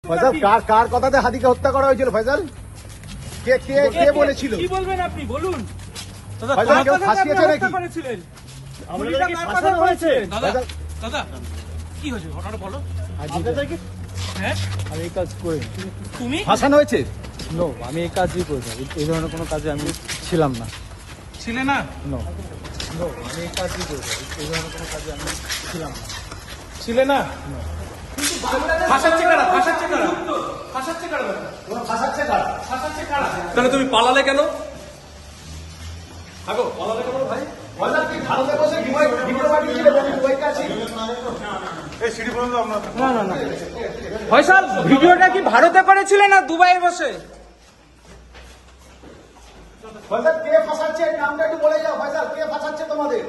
ফয়সাল কার কথাতে হাদিকে হত্যা করা হয়েছিল ফয়সাল? কে কে কে বলেছিল? কি বলবেন আপনি বলুন? ফয়সাল কেউ ফাঁসিয়েছে নাকি? ফাঁসানো হয়েছে। দাদা দাদা কি হয়েছে ঘটনাটা বলো। হ্যাঁ আমি এই কাজ করি তুমি ফাঁসানো হয়েছে? নো, আমি এই কাজই করি। এই ধরনের কোনো কাজে আমি ছিলাম না। ছিলে না? নো নো, আমি এই কাজই করি। এই ধরনের কোনো কাজে আমি ছিলাম না। ছিলে না? ফাঁসাচ্ছে কারা? ফাঁসাচ্ছে কারা? ফাঁসাচ্ছে কারা? ফাঁসাচ্ছে কারা? ফাঁসাচ্ছে কারা? তাহলে তুমি পালালে কেন? আগো পালালে কেন ভাই? ফয়সাল কি ভারতে বসে ভিডিও বানিয়েছিল? দুবাইতে আছি। ফয়সাল ভিডিওটা কি ভারতে করেছিলেন না দুবাইয়ে বসে? ফয়সাল কে ফাঁসাচ্ছে? নামটা একটু বলে যাও ফয়সাল, কে ফাঁসাচ্ছে তোমাদের?